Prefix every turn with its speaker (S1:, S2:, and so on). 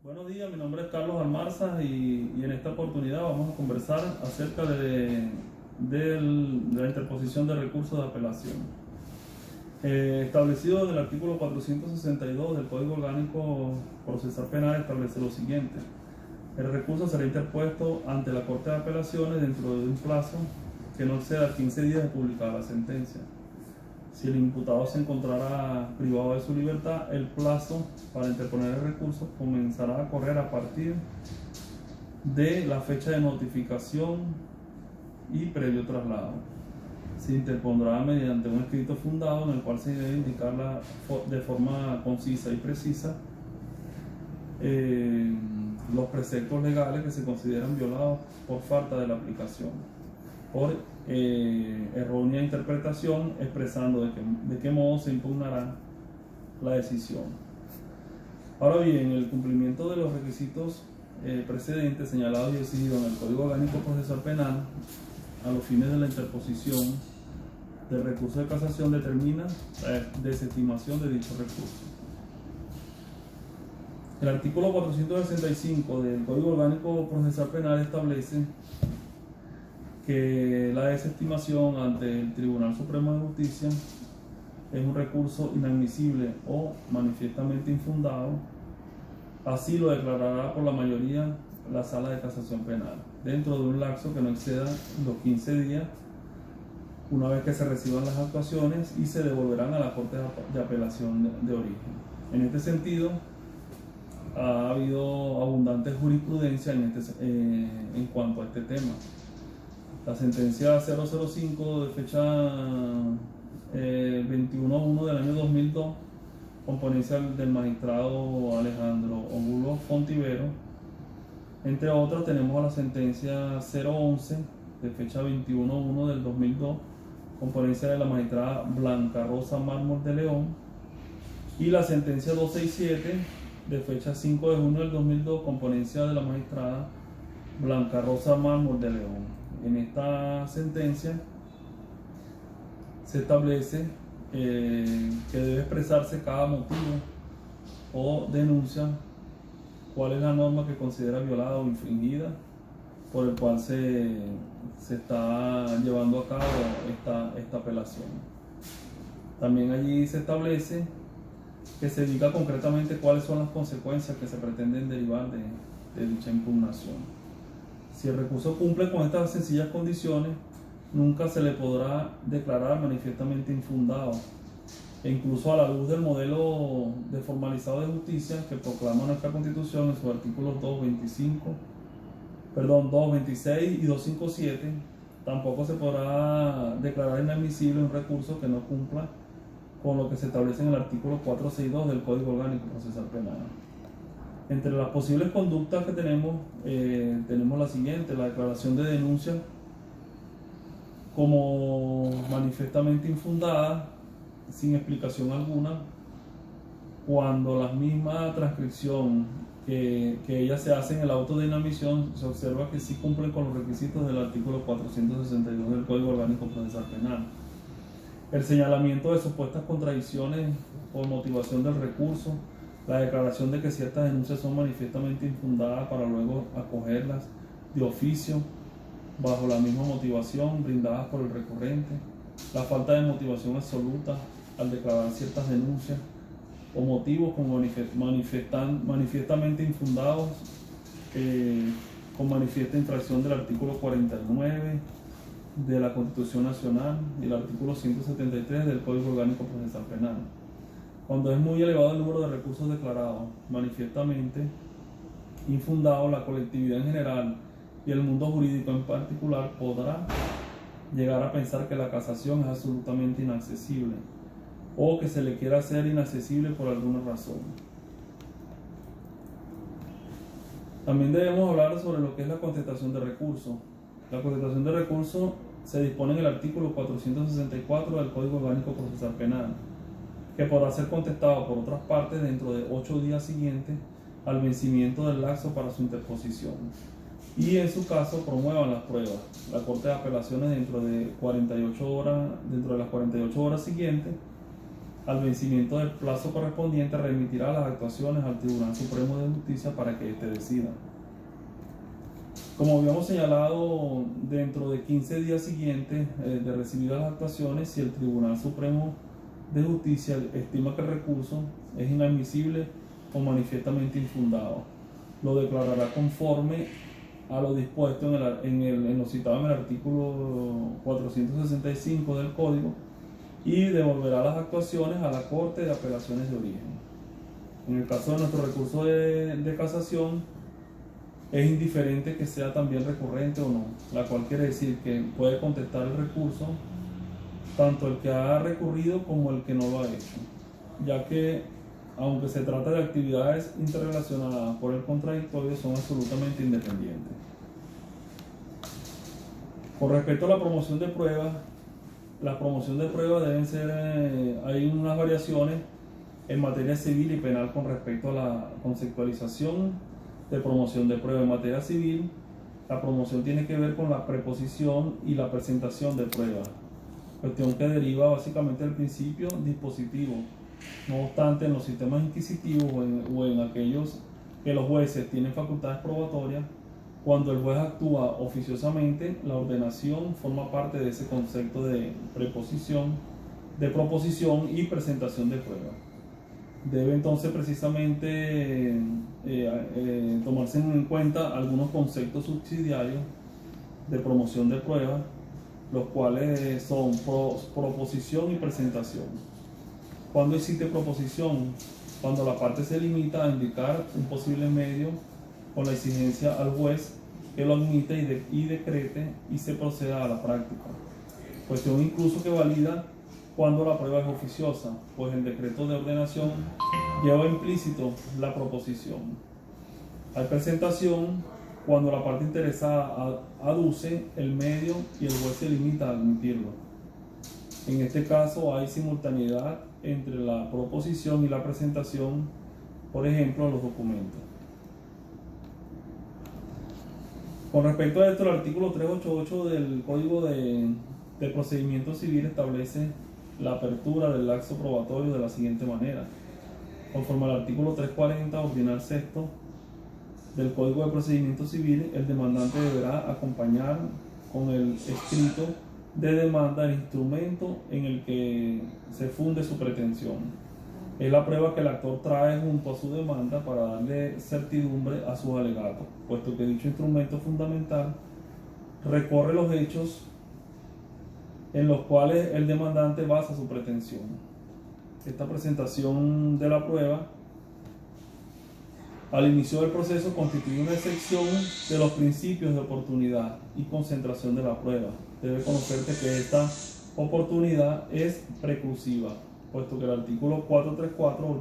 S1: Buenos días, mi nombre es Carlos Almarza y en esta oportunidad vamos a conversar acerca de la interposición de recursos de apelación. Establecido en el artículo 462 del Código Orgánico Procesal Penal establece lo siguiente. El recurso será interpuesto ante la Corte de Apelaciones dentro de un plazo que no exceda 15 días de publicar la sentencia. Si el imputado se encontrará privado de su libertad, el plazo para interponer el recurso comenzará a correr a partir de la fecha de notificación y previo traslado. Se interpondrá mediante un escrito fundado en el cual se debe indicar de forma concisa y precisa los preceptos legales que se consideran violados por falta de la aplicación, por errónea interpretación, expresando de qué modo se impugnará la decisión. Ahora bien, el cumplimiento de los requisitos precedentes señalados y exigidos en el Código Orgánico Procesal Penal a los fines de la interposición del recurso de casación determina la desestimación de dicho recurso. El artículo 465 del Código Orgánico Procesal Penal establece que la desestimación ante el Tribunal Supremo de Justicia es un recurso inadmisible o manifiestamente infundado. Así lo declarará por la mayoría la Sala de Casación Penal, dentro de un lapso que no exceda los 15 días, una vez que se reciban las actuaciones y se devolverán a la Corte de Apelación de origen. En este sentido, ha habido abundante jurisprudencia en cuanto a este tema. La sentencia 005 de fecha 21.1 del año 2002, con ponencia del magistrado Alejandro Ogulo Fontivero. Entre otras tenemos la sentencia 011 de fecha 21.1 del 2002, con ponencia de la magistrada Blanca Rosa Mármol de León, y la sentencia 267 de fecha 5 de junio del 2002, con ponencia de la magistrada Blanca Rosa Mármol de León. En esta sentencia se establece que debe expresarse cada motivo o denuncia, cuál es la norma que considera violada o infringida, por el cual se está llevando a cabo esta apelación. También allí se establece que se indica concretamente cuáles son las consecuencias que se pretenden derivar de dicha impugnación. Si el recurso cumple con estas sencillas condiciones, nunca se le podrá declarar manifiestamente infundado, e incluso a la luz del modelo de formalizado de justicia que proclama nuestra Constitución en sus artículos 226 y 257, tampoco se podrá declarar inadmisible un recurso que no cumpla con lo que se establece en el artículo 462 del Código Orgánico Procesal Penal. Entre las posibles conductas que tenemos la siguiente: la declaración de denuncia como manifiestamente infundada, sin explicación alguna, cuando la misma transcripción que ella se hace en el auto de inadmisión se observa que sí cumple con los requisitos del artículo 462 del Código Orgánico Procesal Penal. El señalamiento de supuestas contradicciones por motivación del recurso, la declaración de que ciertas denuncias son manifiestamente infundadas para luego acogerlas de oficio bajo la misma motivación brindadas por el recurrente, la falta de motivación absoluta al declarar ciertas denuncias o motivos como manifiestamente infundados con manifiesta infracción del artículo 49 de la Constitución Nacional y el artículo 173 del Código Orgánico Procesal Penal. Cuando es muy elevado el número de recursos declarados manifiestamente infundados, la colectividad en general y el mundo jurídico en particular podrá llegar a pensar que la casación es absolutamente inaccesible o que se le quiera hacer inaccesible por alguna razón. También debemos hablar sobre lo que es la contestación de recurso. La contestación de recurso se dispone en el artículo 464 del Código Orgánico Procesal Penal, que podrá ser contestado por otras partes dentro de 8 días siguientes al vencimiento del lapso para su interposición, y en su caso promuevan las pruebas. La Corte de Apelaciones dentro de las 48 horas siguientes al vencimiento del plazo correspondiente, remitirá las actuaciones al Tribunal Supremo de Justicia para que éste decida. Como habíamos señalado, dentro de 15 días siguientes de recibir las actuaciones, si el Tribunal Supremo de Justicia estima que el recurso es inadmisible o manifiestamente infundado, lo declarará conforme a lo dispuesto en lo citado en el artículo 465 del Código y devolverá las actuaciones a la Corte de Apelaciones de Origen. En el caso de nuestro recurso de casación, es indiferente que sea también recurrente o no, la cual quiere decir que puede contestar el recurso tanto el que ha recurrido como el que no lo ha hecho, ya que aunque se trata de actividades interrelacionadas por el contradictorio, son absolutamente independientes. Con respecto a la promoción de pruebas, las promociones de pruebas deben ser, hay unas variaciones en materia civil y penal con respecto a la conceptualización de promoción de pruebas. En materia civil, la promoción tiene que ver con la preposición y la presentación de pruebas, cuestión que deriva básicamente del principio dispositivo. No obstante, en los sistemas inquisitivos o en aquellos que los jueces tienen facultades probatorias, cuando el juez actúa oficiosamente, la ordenación forma parte de ese concepto de preposición, de proposición y presentación de pruebas. Debe entonces precisamente tomarse en cuenta algunos conceptos subsidiarios de promoción de pruebas, los cuales son proposición y presentación. ¿Cuándo existe proposición? Cuando la parte se limita a indicar un posible medio con la exigencia al juez que lo admite y decrete y se proceda a la práctica. Cuestión incluso que valida cuando la prueba es oficiosa, pues el decreto de ordenación lleva implícito la proposición. Hay presentación cuando la parte interesada aduce el medio y el juez se limita a admitirlo. En este caso hay simultaneidad entre la proposición y la presentación, por ejemplo, de los documentos. Con respecto a esto, el artículo 388 del Código de Procedimiento Civil establece la apertura del laxo probatorio de la siguiente manera. Conforme al artículo 340 ordinal sexto del Código de Procedimiento Civil, el demandante deberá acompañar con el escrito de demanda el instrumento en el que se funde su pretensión. Es la prueba que el actor trae junto a su demanda para darle certidumbre a sus alegatos, puesto que dicho instrumento fundamental recorre los hechos en los cuales el demandante basa su pretensión. Esta presentación de la prueba al inicio del proceso constituye una excepción de los principios de oportunidad y concentración de la prueba. Debe conocerse que esta oportunidad es preclusiva, puesto que el artículo 434